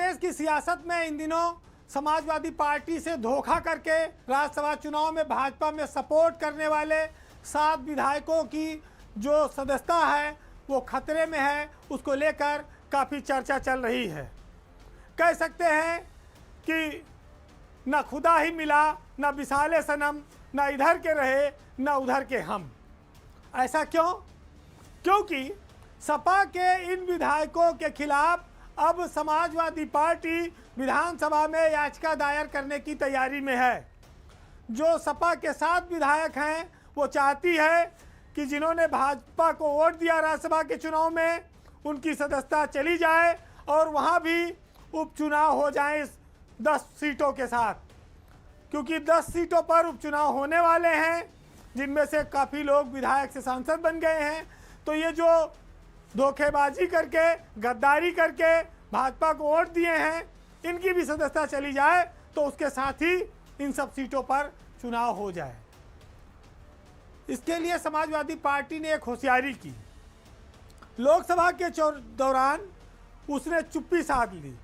प्रदेश की सियासत में इन दिनों समाजवादी पार्टी से धोखा करके राज्यसभा चुनाव में भाजपा में सपोर्ट करने वाले 7 विधायकों की जो सदस्यता है वो खतरे में है। उसको लेकर काफ़ी चर्चा चल रही है। कह सकते हैं कि न खुदा ही मिला, न विशाले सनम, न इधर के रहे न उधर के हम। ऐसा क्यों? क्योंकि सपा के इन विधायकों के खिलाफ अब समाजवादी पार्टी विधानसभा में याचिका दायर करने की तैयारी में है। जो सपा के 7 विधायक हैं वो चाहती है कि जिन्होंने भाजपा को वोट दिया राज्यसभा के चुनाव में, उनकी सदस्यता चली जाए और वहाँ भी उपचुनाव हो जाए इस 10 सीटों के साथ, क्योंकि 10 सीटों पर उपचुनाव होने वाले हैं, जिनमें से काफ़ी लोग विधायक से सांसद बन गए हैं। तो ये जो धोखेबाजी करके, गद्दारी करके भाजपा को वोट दिए हैं, इनकी भी सदस्यता चली जाए तो उसके साथ ही इन सब सीटों पर चुनाव हो जाए। इसके लिए समाजवादी पार्टी ने एक होशियारी की। लोकसभा के दौरान उसने चुप्पी साध ली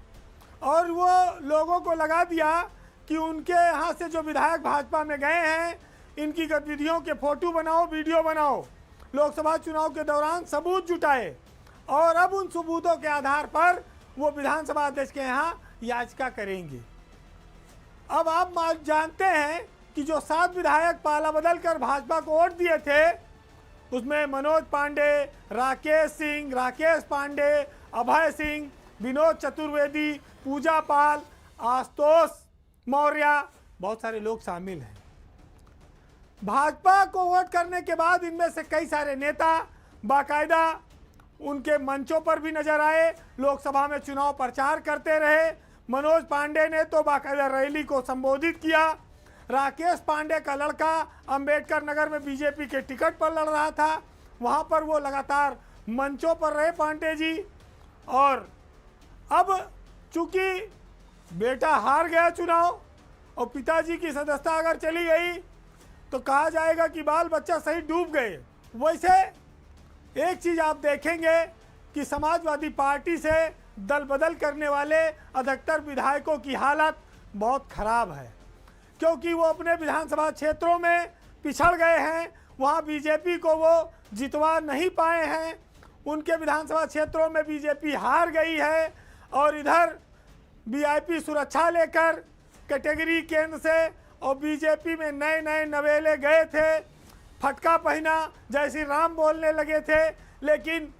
और वो लोगों को लगा दिया कि उनके यहाँ से जो विधायक भाजपा में गए हैं, इनकी गतिविधियों के फोटो बनाओ, वीडियो बनाओ, लोकसभा चुनाव के दौरान सबूत जुटाए और अब उन सबूतों के आधार पर वो विधानसभा अध्यक्ष के यहाँ याचिका करेंगे। अब आप जानते हैं कि जो 7 विधायक पाला बदल कर भाजपा को वोट दिए थे, उसमें मनोज पांडे, राकेश पांडे, अभय सिंह, विनोद चतुर्वेदी, पूजा पाल, आशुतोष मौर्य, बहुत सारे लोग शामिल हैं। भाजपा को वोट करने के बाद इनमें से कई सारे नेता बाकायदा उनके मंचों पर भी नजर आए, लोकसभा में चुनाव प्रचार करते रहे। मनोज पांडे ने तो बाकायदा रैली को संबोधित किया। राकेश पांडे का लड़का अंबेडकर नगर में बीजेपी के टिकट पर लड़ रहा था, वहां पर वो लगातार मंचों पर रहे पांडे जी। और अब चूंकि बेटा हार गया चुनाव और पिताजी की सदस्यता अगर चली गई तो कहा जाएगा कि बाल बच्चा सही डूब गए। वैसे एक चीज़ आप देखेंगे कि समाजवादी पार्टी से दल बदल करने वाले अधिकतर विधायकों की हालत बहुत खराब है, क्योंकि वो अपने विधानसभा क्षेत्रों में पिछड़ गए हैं। वहाँ बीजेपी को वो जितवा नहीं पाए हैं, उनके विधानसभा क्षेत्रों में बीजेपी हार गई है। और इधर वीआईपी सुरक्षा लेकर कैटेगरी केंद्र से और बीजेपी में नए नए नवेले गए थे, फटका पहना, जय श्री राम बोलने लगे थे, लेकिन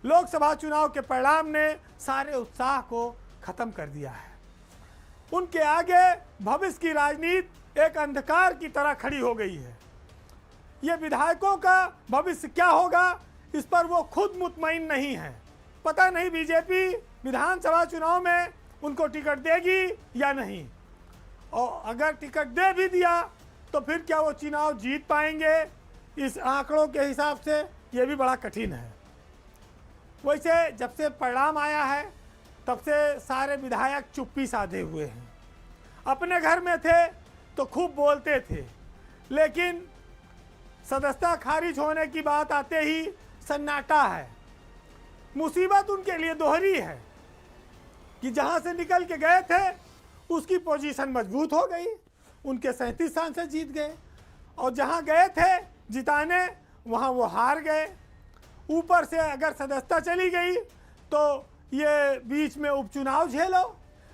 लोकसभा चुनाव के परिणाम ने सारे उत्साह को खत्म कर दिया है। उनके आगे भविष्य की राजनीति एक अंधकार की तरह खड़ी हो गई है। ये विधायकों का भविष्य क्या होगा, इस पर वो खुद मुतमईन नहीं है। पता नहीं बीजेपी विधानसभा चुनाव में उनको टिकट देगी या नहीं, और अगर टिकट दे भी दिया तो फिर क्या वो चुनाव जीत पाएंगे, इस आंकड़ों के हिसाब से ये भी बड़ा कठिन है। वैसे जब से परिणाम आया है तब से सारे विधायक चुप्पी साधे हुए हैं। अपने घर में थे तो खूब बोलते थे, लेकिन सदस्यता खारिज होने की बात आते ही सन्नाटा है। मुसीबत उनके लिए दोहरी है कि जहां से निकल के गए थे उसकी पोजीशन मजबूत हो गई, उनके 37 सांसद जीत गए, और जहां गए थे जिताने वहां वो हार गए। ऊपर से अगर सदस्यता चली गई तो ये बीच में उपचुनाव झेलो।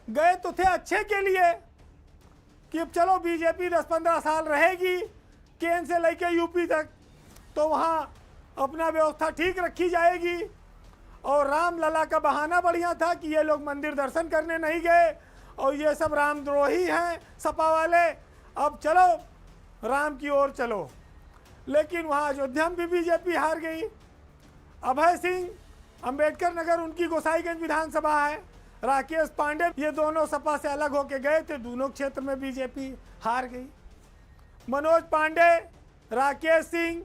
गए तो थे अच्छे के लिए कि अब चलो बीजेपी 10-15 साल रहेगी, केंद्र से लेके यूपी तक, तो वहाँ अपना व्यवस्था ठीक रखी जाएगी। और रामलला का बहाना बढ़िया था कि ये लोग मंदिर दर्शन करने नहीं गए और ये सब रामद्रोही हैं सपा वाले, अब चलो राम की ओर चलो। लेकिन वहाँ अयोध्या में भी बीजेपी हार गई। अभय सिंह अंबेडकर नगर उनकी गोसाईगंज विधानसभा है, राकेश पांडे ये दोनों सपा से अलग होके गए थे, दोनों क्षेत्र में बीजेपी हार गई। मनोज पांडे, राकेश सिंह,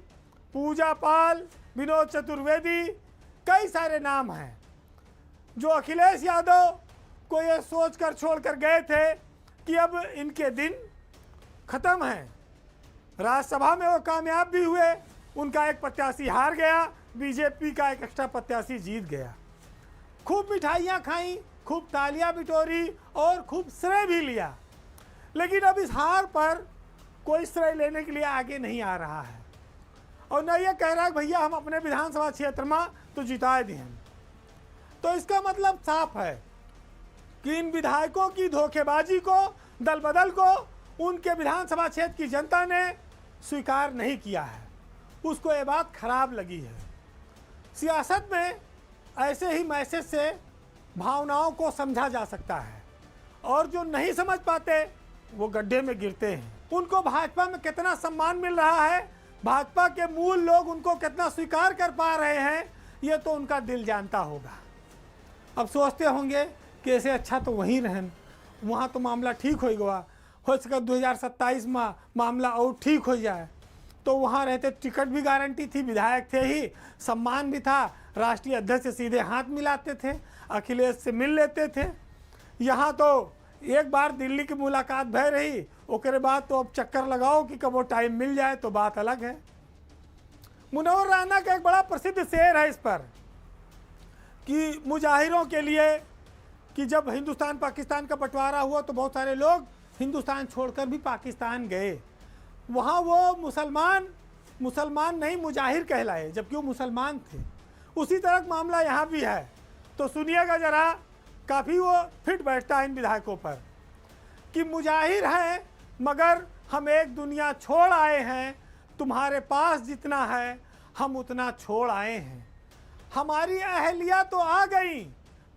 पूजा पाल, विनोद चतुर्वेदी, कई सारे नाम हैं जो अखिलेश यादव को ये सोचकर छोड़कर गए थे कि अब इनके दिन खत्म हैं। राज्यसभा में वो कामयाब भी हुए, उनका एक प्रत्याशी हार गया, बीजेपी का एक एक्स्ट्रा प्रत्याशी जीत गया। खूब मिठाइयाँ खाई, खूब तालियां बिटोरी और खूब श्रेय भी लिया, लेकिन अब इस हार पर कोई श्रेय लेने के लिए आगे नहीं आ रहा है और न ये कह रहा है भैया हम अपने विधानसभा क्षेत्र में तो जिताए दिए। तो इसका मतलब साफ है कि इन विधायकों की धोखेबाजी को, दल बदल को उनके विधानसभा क्षेत्र की जनता ने स्वीकार नहीं किया है। उसको ये बात खराब लगी है। सियासत में ऐसे ही मैसेज से भावनाओं को समझा जा सकता है और जो नहीं समझ पाते वो गड्ढे में गिरते हैं। उनको भाजपा में कितना सम्मान मिल रहा है, भाजपा के मूल लोग उनको कितना स्वीकार कर पा रहे हैं, ये तो उनका दिल जानता होगा। अब सोचते होंगे कि ऐसे अच्छा तो वहीं रहन, वहाँ तो मामला ठीक हो गया, हो सका 2027 में मामला और ठीक हो जाए। तो वहाँ रहते टिकट भी गारंटी थी, विधायक थे ही, सम्मान भी था, राष्ट्रीय अध्यक्ष से सीधे हाथ मिलाते थे, अखिलेश से मिल लेते थे। यहाँ तो एक बार दिल्ली की मुलाकात भय रही, उसके बाद तो अब चक्कर लगाओ कि कब वो टाइम मिल जाए तो बात अलग है। मुनव्वर राना का एक बड़ा प्रसिद्ध शेर है इस पर कि मुजाहिरों के लिए कि जब हिंदुस्तान पाकिस्तान का बंटवारा हुआ तो बहुत सारे लोग हिंदुस्तान छोड़कर भी पाकिस्तान गए, वहाँ वो मुसलमान नहीं मुजाहिर कहलाए जबकि वो मुसलमान थे। उसी तरह मामला यहाँ भी है। तो सुनिएगा जरा, काफ़ी वो फिट बैठता है इन विधायकों पर कि मुजाहिर हैं मगर हम एक दुनिया छोड़ आए हैं, तुम्हारे पास जितना है हम उतना छोड़ आए हैं। हमारी अहलिया तो आ गई,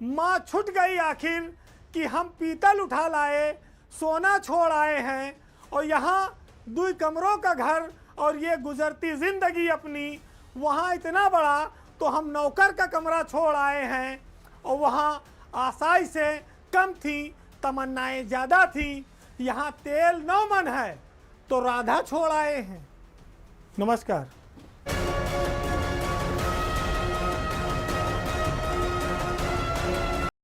माँ छूट गई आखिर कि हम पीतल उठा लाए, सोना छोड़ आए हैं और यहाँ 2 कमरों का घर और ये गुजरती जिंदगी अपनी, वहाँ इतना बड़ा तो हम नौकर का कमरा छोड़ आए हैं और वहाँ आशाएं से कम थी, तमन्नाएं ज़्यादा थी, यहाँ तेल 9 मन है तो राधा छोड़ आए हैं। नमस्कार।